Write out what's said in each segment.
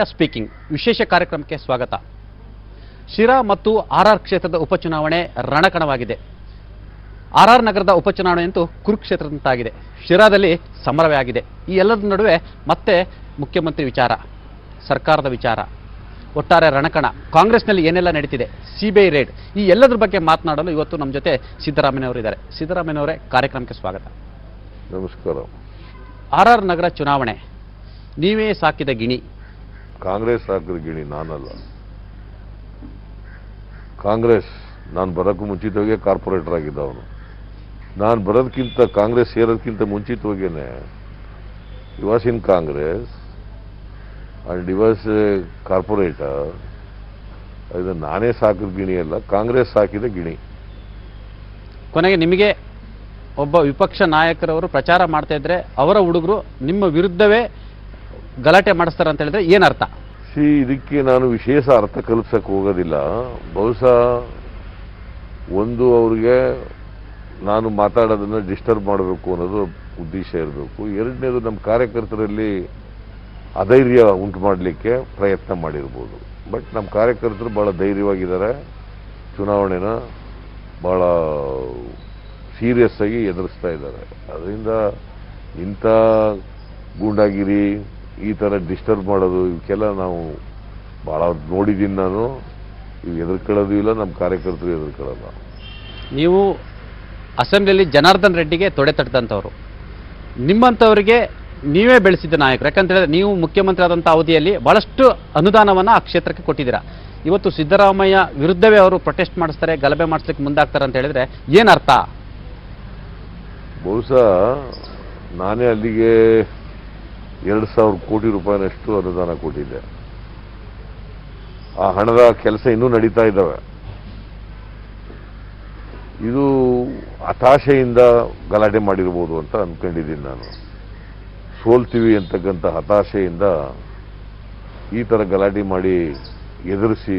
Speaking ವಿಶೇಷ ಕಾರ್ಯಕ್ರಮಕ್ಕೆ ಸ್ವಾಗತ. ಶಿರಾ ಮತ್ತು ಆರ್ಆರ್ ಕ್ಷೇತ್ರದ ಉಪಚುನಾವಣೆ ರಣಕಣವಾಗಿದೆ. ಆರ್ಆರ್ ನಗರದ ಉಪಚುನಾವಣೆಯಂತೂ ಕುರುಕ್ಷೇತ್ರದಂತಾಗಿದೆ. ಶಿರಾದಲ್ಲಿ ಸಮರವೇ ಆಗಿದೆ. ಈ ಎಲ್ಲದರ ನಡುವೆ ಮತ್ತೆ ಮುಖ್ಯಮಂತ್ರಿ ವಿಚಾರ, ಸರ್ಕಾರದ ವಿಚಾರ, ಒಟ್ಟಾರೆ ರಣಕಣ, ಕಾಂಗ್ರೆಸ್ನಲ್ಲಿ ಏನೆಲ್ಲ ನಡೀತಿದೆ, ಸಿಬಿಐ ರೇಡ್, ಈ ಎಲ್ಲದರ ಬಗ್ಗೆ ಮಾತನಾಡಲು ಇವತ್ತು ನಮ್ಮ ಜೊತೆ ಸಿದ್ದರಾಮಯ್ಯನವರು ಇದ್ದಾರೆ. ಸಿದ್ದರಾಮಯ್ಯನವರೇ, ಕಾರ್ಯಕ್ರಮಕ್ಕೆ ಸ್ವಾಗತ. ನಮಸ್ಕಾರ. ಆರ್ಆರ್ ನಗರ ಚುನಾವಣೆ ನೀವೇ ಸಾಕಿದ ಗಿಣಿ. ಕಾಂಗ್ರೆಸ್ ಹಾಕಿದ ಗಿಣಿ ನಾನಲ್ಲ. ಕಾಂಗ್ರೆಸ್ ನಾನು ಬರೋಕ್ಕೂ ಮುಂಚಿತವಾಗೇ ಕಾರ್ಪೊರೇಟರ್ ಆಗಿದ್ದವನು. ನಾನು ಬರೋದಕ್ಕಿಂತ ಕಾಂಗ್ರೆಸ್ ಸೇರೋದಕ್ಕಿಂತ ಮುಂಚಿತವಾಗೇನೆ he was in Congress and he was a corporator. ಇದು ನಾನೇ ಸಾಕಿದ ಗಿಣಿ ಅಲ್ಲ, ಕಾಂಗ್ರೆಸ್ ಸಾಕಿದ ಗಿಣಿ. ಕೊನೆಗೆ ನಿಮಗೆ ಒಬ್ಬ ವಿಪಕ್ಷ ನಾಯಕರವರು ಪ್ರಚಾರ ಮಾಡ್ತಾ ಇದ್ರೆ ಅವರ ಹುಡುಗರು ನಿಮ್ಮ ವಿರುದ್ಧವೇ ಗಲಾಟೆ ಮಾಡಿಸ್ತಾರೆ ಅಂತ ಹೇಳಿದ್ರೆ ಏನರ್ಥ? ಇದಕ್ಕೆ ನಾನು ವಿಶೇಷ ಅರ್ಥ ಕಲ್ಪಿಸಕ್ಕೆ ಹೋಗೋದಿಲ್ಲ. ಬಹುಶಃ ಒಂದು, ಅವ್ರಿಗೆ ನಾನು ಮಾತಾಡೋದನ್ನು ಡಿಸ್ಟರ್ಬ್ ಮಾಡಬೇಕು ಅನ್ನೋದು ಉದ್ದೇಶ ಇರಬೇಕು. ಎರಡನೇದು, ನಮ್ಮ ಕಾರ್ಯಕರ್ತರಲ್ಲಿ ಅಧೈರ್ಯ ಉಂಟು ಮಾಡಲಿಕ್ಕೆ ಪ್ರಯತ್ನ ಮಾಡಿರ್ಬೋದು. ಬಟ್ ನಮ್ಮ ಕಾರ್ಯಕರ್ತರು ಭಾಳ ಧೈರ್ಯವಾಗಿದ್ದಾರೆ. ಚುನಾವಣೆನ ಭಾಳ ಸೀರಿಯಸ್ ಆಗಿ ಎದುರಿಸ್ತಾ ಇದ್ದಾರೆ. ಅದರಿಂದ ಇಂಥ ಗೂಂಡಾಗಿರಿ, ಈ ಥರ ಡಿಸ್ಟರ್ಬ್ ಮಾಡೋದು, ಇವಕ್ಕೆಲ್ಲ ನಾವು ಭಾಳ ನೋಡಿದ್ದೀನಿ. ನಾನು ಇವು ಎದುರ್ಕೊಳ್ಳೋದು ಇಲ್ಲ, ನಮ್ಮ ಕಾರ್ಯಕರ್ತರು ಎದುರ್ಕೊಳ್ಳಲ್ಲ. ನೀವು ಅಸೆಂಬ್ಲಿಯಲ್ಲಿ ಜನಾರ್ದನ್ ರೆಡ್ಡಿಗೆ ತೊಡೆ ತಟ್ಟದಂಥವ್ರು, ನಿಮ್ಮಂಥವರಿಗೆ ನೀವೇ ಬೆಳೆಸಿದ ನಾಯಕರು. ಯಾಕಂತೇಳಿದ್ರೆ ನೀವು ಮುಖ್ಯಮಂತ್ರಿ ಆದಂಥ ಅವಧಿಯಲ್ಲಿ ಬಹಳಷ್ಟು ಅನುದಾನವನ್ನು ಆ ಕ್ಷೇತ್ರಕ್ಕೆ ಕೊಟ್ಟಿದ್ದೀರಾ. ಇವತ್ತು ಸಿದ್ದರಾಮಯ್ಯ ವಿರುದ್ಧವೇ ಅವರು ಪ್ರೊಟೆಸ್ಟ್ ಮಾಡಿಸ್ತಾರೆ, ಗಲಭೆ ಮಾಡಿಸ್ಲಿಕ್ಕೆ ಮುಂದಾಗ್ತಾರೆ ಅಂತ ಹೇಳಿದ್ರೆ ಏನರ್ಥ? ಬಹುಶಃ ನಾನೇ ಅಲ್ಲಿಗೆ 2,000 ಕೋಟಿ ರೂಪಾಯಿನಷ್ಟು ಅನುದಾನ ಕೊಟ್ಟಿದ್ದೆ. ಆ ಹಣದ ಕೆಲಸ ಇನ್ನೂ ನಡೀತಾ ಇದ್ದಾವೆ. ಇದು ಹತಾಶೆಯಿಂದ ಗಲಾಟೆ ಮಾಡಿರ್ಬೋದು ಅಂತ ಅಂದ್ಕೊಂಡಿದ್ದೀನಿ ನಾನು. ಸೋಲ್ತೀವಿ ಅಂತಕ್ಕಂಥ ಹತಾಶೆಯಿಂದ ಈ ಥರ ಗಲಾಟೆ ಮಾಡಿ ಎದುರಿಸಿ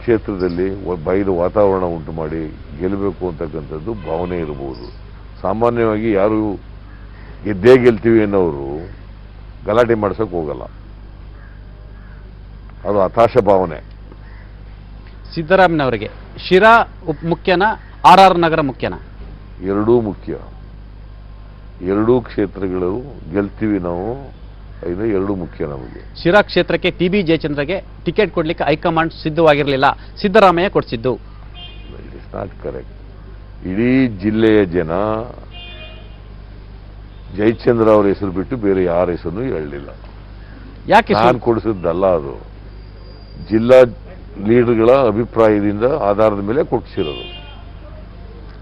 ಕ್ಷೇತ್ರದಲ್ಲಿ ಬಯಲು ವಾತಾವರಣ ಉಂಟು ಮಾಡಿ ಗೆಲ್ಲಬೇಕು ಅಂತಕ್ಕಂಥದ್ದು ಭಾವನೆ ಇರಬಹುದು. ಸಾಮಾನ್ಯವಾಗಿ ಯಾರು ಗೆದ್ದೇ ಗೆಲ್ತೀವಿ ಅನ್ನೋರು ಗಲಾಟೆ ಮಾಡ್ಸೋಕೆ ಹೋಗಲ್ಲ. ಅದು ಹತಾಶ ಭಾವನೆ. ಸಿದ್ದರಾಮಯ್ಯನವರಿಗೆ ಶಿರಾ ಮುಖ್ಯನಾ, ಆರ್ಆರ್ ನಗರ ಮುಖ್ಯನಾ? ಎರಡೂ ಮುಖ್ಯ. ಎರಡೂ ಕ್ಷೇತ್ರಗಳು ಗೆಲ್ತೀವಿ ನಾವು, ಇದು ಎರಡೂ ಮುಖ್ಯ ನಮಗೆ. ಶಿರಾ ಕ್ಷೇತ್ರಕ್ಕೆ ಟಿ.ಬಿ. ಜಯಚಂದ್ರಗೆ ಟಿಕೆಟ್ ಕೊಡ್ಲಿಕ್ಕೆ ಹೈಕಮಾಂಡ್ ಸಿದ್ಧವಾಗಿರಲಿಲ್ಲ, ಸಿದ್ದರಾಮಯ್ಯ ಕೊಡಿಸಿದ್ದು. It is not correct. ಇಡೀ ಜಿಲ್ಲೆಯ ಜನ ಜಯಚಂದ್ರ ಅವರ ಹೆಸರು ಬಿಟ್ಟು ಬೇರೆ ಯಾರ ಹೆಸರು ಹೇಳಲಿಲ್ಲ. ಯಾಕೆ? ನಾನು ಕೊಡಿಸಿದ್ದಲ್ಲ, ಅದು ಜಿಲ್ಲಾ ಲೀಡರ್ಗಳ ಅಭಿಪ್ರಾಯದಿಂದ ಆಧಾರದ ಮೇಲೆ ಕೊಡಿಸಿರೋದು.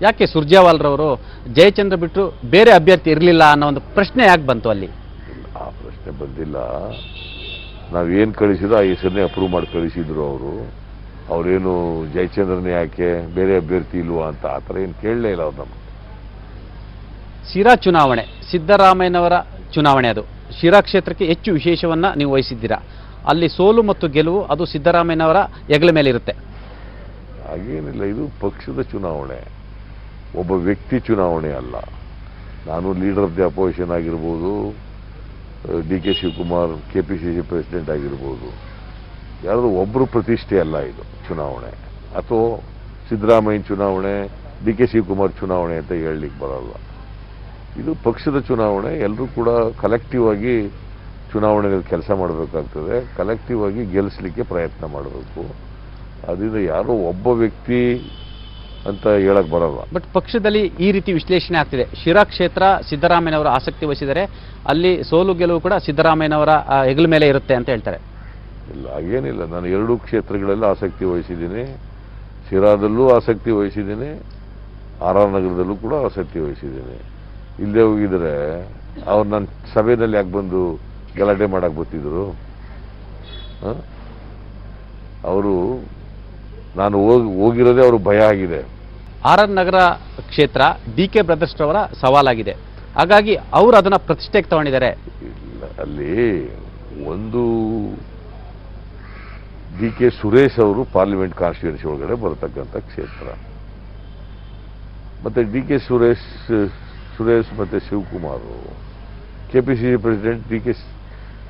ಯಾಕೆ ಸುರ್ಜೇವಾಲ್ರವರು ಜಯಚಂದ್ರ ಬಿಟ್ಟು ಬೇರೆ ಅಭ್ಯರ್ಥಿ ಇರಲಿಲ್ಲ ಅನ್ನೋ ಒಂದು ಪ್ರಶ್ನೆ ಯಾಕೆ ಬಂತು ಅಲ್ಲಿ? ಆ ಪ್ರಶ್ನೆ ಬಂದಿಲ್ಲ. ನಾವೇನು ಕಳಿಸಿದ್ರು ಆ ಹೆಸರನ್ನೇ ಅಪ್ರೂವ್ ಮಾಡಿ ಕಳಿಸಿದ್ರು ಅವರು. ಅವರೇನು ಜಯಚಂದ್ರನೇ ಯಾಕೆ ಬೇರೆ ಅಭ್ಯರ್ಥಿ ಇಲ್ವಾ ಅಂತ ಆ ಥರ ಏನು ಕೇಳಲೇ ಇಲ್ಲ ಅವ್ರು ನಮ್ಗೆ. ಶಿರಾ ಚುನಾವಣೆ ಸಿದ್ದರಾಮಯ್ಯನವರ ಚುನಾವಣೆ. ಅದು ಶಿರಾ ಕ್ಷೇತ್ರಕ್ಕೆ ಹೆಚ್ಚು ವಿಶೇಷವನ್ನ ನೀವು ವಹಿಸಿದ್ದೀರಾ. ಅಲ್ಲಿ ಸೋಲು ಮತ್ತು ಗೆಲುವು ಅದು ಸಿದ್ದರಾಮಯ್ಯನವರ ಹೆಗಲ ಮೇಲೆ ಇರುತ್ತೆ. ಹಾಗೇನಿಲ್ಲ, ಇದು ಪಕ್ಷದ ಚುನಾವಣೆ, ಒಬ್ಬ ವ್ಯಕ್ತಿ ಚುನಾವಣೆ ಅಲ್ಲ. ನಾನು ಲೀಡರ್ ಆಫ್ ದಿ ಅಪೋಸಿಷನ್ ಆಗಿರ್ಬೋದು, ಡಿ.ಕೆ. ಶಿವಕುಮಾರ್ KPCC ಪ್ರೆಸಿಡೆಂಟ್ ಆಗಿರ್ಬೋದು, ಯಾರಾದರೂ ಒಬ್ಬರು ಪ್ರತಿಷ್ಠೆ ಅಲ್ಲ ಇದು ಚುನಾವಣೆ. ಅಥವಾ ಸಿದ್ದರಾಮಯ್ಯ ಚುನಾವಣೆ, ಡಿ.ಕೆ. ಶಿವಕುಮಾರ್ ಚುನಾವಣೆ ಅಂತ ಹೇಳಲಿಕ್ಕೆ ಬರಲ್ಲ. ಇದು ಪಕ್ಷದ ಚುನಾವಣೆ. ಎಲ್ಲರೂ ಕೂಡ ಕಲೆಕ್ಟಿವ್ ಆಗಿ ಚುನಾವಣೆಯಲ್ಲಿ ಕೆಲಸ ಮಾಡಬೇಕಾಗ್ತದೆ, ಕಲೆಕ್ಟಿವ್ ಆಗಿ ಗೆಲ್ಲಿಸಲಿಕ್ಕೆ ಪ್ರಯತ್ನ ಮಾಡಬೇಕು. ಅದರಿಂದ ಯಾರೋ ಒಬ್ಬ ವ್ಯಕ್ತಿ ಅಂತ ಹೇಳಕ್ ಬರಲ್ಲ. ಬಟ್ ಪಕ್ಷದಲ್ಲಿ ಈ ರೀತಿ ವಿಶ್ಲೇಷಣೆ ಆಗ್ತಿದೆ. ಶಿರಾ ಕ್ಷೇತ್ರ ಸಿದ್ದರಾಮಯ್ಯನವರ ಆಸಕ್ತಿ ವಹಿಸಿದರೆ ಅಲ್ಲಿ ಸೋಲು ಗೆಲುವು ಕೂಡ ಸಿದ್ದರಾಮಯ್ಯನವರ ಹೆಗಲ ಮೇಲೆ ಇರುತ್ತೆ ಅಂತ ಹೇಳ್ತಾರೆ. ಇಲ್ಲ, ಹಾಗೇನಿಲ್ಲ. ನಾನು ಎರಡೂ ಕ್ಷೇತ್ರಗಳಲ್ಲಿ ಆಸಕ್ತಿ ವಹಿಸಿದ್ದೀನಿ. ಶಿರಾದಲ್ಲೂ ಆಸಕ್ತಿ ವಹಿಸಿದ್ದೀನಿ, ಆರ್ಆರ್ ನಗರದಲ್ಲೂ ಕೂಡ ಆಸಕ್ತಿ ವಹಿಸಿದ್ದೀನಿ. ಇಲ್ಲೇ ಹೋಗಿದ್ರೆ ಅವ್ರು ನನ್ನ ಸಭೆಯಲ್ಲಿ ಯಾಕೆ ಬಂದು ಗಲಾಟೆ ಮಾಡಕ್ಕೆ ಬರ್ತಿದ್ರು? ಅವರು ನಾನು ಹೋಗಿರೋದೇ ಅವ್ರಿಗೆ ಭಯ ಆಗಿದೆ. ಆರ್ಆರ್ ನಗರ ಕ್ಷೇತ್ರ ಡಿ.ಕೆ. ಬ್ರದರ್ಸ್ ರವರ ಸವಾಲಾಗಿದೆ, ಹಾಗಾಗಿ ಅವರು ಅದನ್ನ ಪ್ರತಿಷ್ಠೆಗೆ ತಗೊಂಡಿದ್ದಾರೆ. ಇಲ್ಲ, ಅಲ್ಲಿ ಒಂದು ಡಿ.ಕೆ. ಸುರೇಶ್ ಅವರು ಪಾರ್ಲಿಮೆಂಟ್ ಕಾನ್ಸ್ಟಿಟ್ಯೂನ್ಸಿ ಒಳಗಡೆ ಬರತಕ್ಕಂಥ ಕ್ಷೇತ್ರ. ಮತ್ತೆ ಡಿ.ಕೆ. ಸುರೇಶ್ ಮತ್ತು ಶಿವಕುಮಾರ್ KPCC ಪ್ರೆಸಿಡೆಂಟ್ ಡಿ.ಕೆ.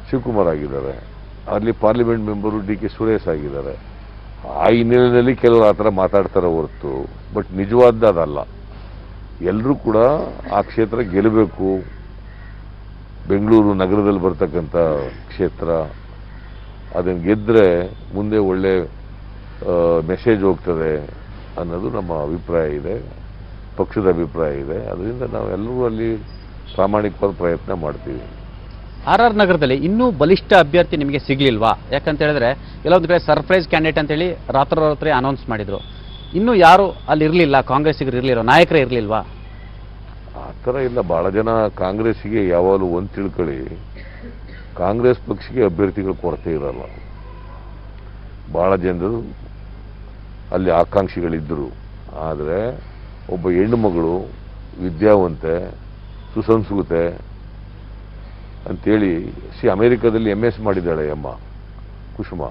ಶಿವಕುಮಾರ್ ಆಗಿದ್ದಾರೆ. ಅಲ್ಲಿ ಪಾರ್ಲಿಮೆಂಟ್ ಮೆಂಬರು ಡಿ.ಕೆ. ಸುರೇಶ್ ಆಗಿದ್ದಾರೆ. ಆ ಹಿನ್ನೆಲೆಯಲ್ಲಿ ಕೆಲವರು ಆ ಥರ ಮಾತಾಡ್ತಾರೆ ಹೊರತು, ಬಟ್ ನಿಜವಾದ ಅದಲ್ಲ. ಎಲ್ಲರೂ ಕೂಡ ಆ ಕ್ಷೇತ್ರ ಗೆಲ್ಲಬೇಕು. ಬೆಂಗಳೂರು ನಗರದಲ್ಲಿ ಬರ್ತಕ್ಕಂಥ ಕ್ಷೇತ್ರ, ಅದನ್ನು ಗೆದ್ದರೆ ಮುಂದೆ ಒಳ್ಳೆ ಮೆಸೇಜ್ ಹೋಗ್ತದೆ ಅನ್ನೋದು ನಮ್ಮ ಅಭಿಪ್ರಾಯ ಇದೆ, ಪಕ್ಷದ ಅಭಿಪ್ರಾಯ ಇದೆ. ಅದರಿಂದ ನಾವೆಲ್ಲರೂ ಅಲ್ಲಿ ಪ್ರಾಮಾಣಿಕವಾದ ಪ್ರಯತ್ನ ಮಾಡ್ತೀವಿ. ಆರ್ ನಗರದಲ್ಲಿ ಇನ್ನೂ ಬಲಿಷ್ಠ ಅಭ್ಯರ್ಥಿ ನಿಮಗೆ ಸಿಗ್ಲಿಲ್ವಾ? ಯಾಕಂತ ಹೇಳಿದ್ರೆ ಕೆಲವೊಂದು ಕಡೆ ಸರ್ಪ್ರೈಸ್ ಕ್ಯಾಂಡಿಡೇಟ್ ಅಂತೇಳಿ ರಾತ್ರೋರಾತ್ರಿ ಅನೌನ್ಸ್ ಮಾಡಿದ್ರು. ಇನ್ನೂ ಯಾರು ಅಲ್ಲಿ ಇರಲಿಲ್ಲ, ಕಾಂಗ್ರೆಸ್ಸಿಗರು ಇರಲಿಲ್ಲ, ನಾಯಕರೇ ಇರಲಿಲ್ವಾ? ಆ ಥರ ಇಲ್ಲ. ಭಾಳ ಜನ ಕಾಂಗ್ರೆಸ್ಸಿಗೆ ಯಾವಾಗಲೂ ಒಂದು ತಿಳ್ಕೊಳ್ಳಿ, ಕಾಂಗ್ರೆಸ್ ಪಕ್ಷಕ್ಕೆ ಅಭ್ಯರ್ಥಿಗಳ ಕೊರತೆ ಇರಲ್ಲ. ಭಾಳ ಜನರು ಅಲ್ಲಿ ಆಕಾಂಕ್ಷಿಗಳಿದ್ದರು. ಆದರೆ ಒಬ್ಬ ಹೆಣ್ಣು ಮಗಳು ವಿದ್ಯಾವಂತೆ, ಸುಸಂಸ್ಕೃತೆ ಅಂತೇಳಿ ಅಮೆರಿಕದಲ್ಲಿ MS ಮಾಡಿದ್ದಾಳೆ ಅಮ್ಮ ಕುಸುಮ.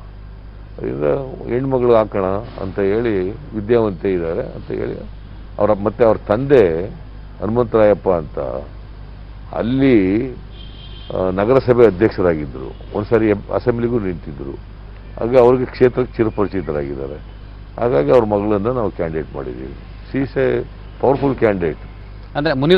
ಅದರಿಂದ ಹೆಣ್ಮಗಳು ಹಾಕೋಣ ಅಂತ ಹೇಳಿ, ವಿದ್ಯಾವಂತೆ ಇದ್ದಾರೆ ಅಂತ ಹೇಳಿ ಮತ್ತೆ ಅವ್ರ ತಂದೆ ಹನುಮಂತರಾಯಪ್ಪ ಅಂತ ಅಲ್ಲಿ ನಗರಸಭೆ ಅಧ್ಯಕ್ಷರಾಗಿದ್ದರು. ಒಂದ್ಸರಿ ಅಸೆಂಬ್ಲಿಗೂ ನಿಂತಿದ್ದರು. ಹಾಗೆ ಅವ್ರಿಗೆ ಕ್ಷೇತ್ರಕ್ಕೆ ಚಿರಪರಿಚಿತರಾಗಿದ್ದಾರೆ. ಹಾಗಾಗಿ ಅವ್ರ ಮಗಳನ್ನು ನಾವು ಕ್ಯಾಂಡಿಡೇಟ್ ಮಾಡಿದ್ದೀವಿ. C is A powerful candidate. ಅಂದ್ರೆ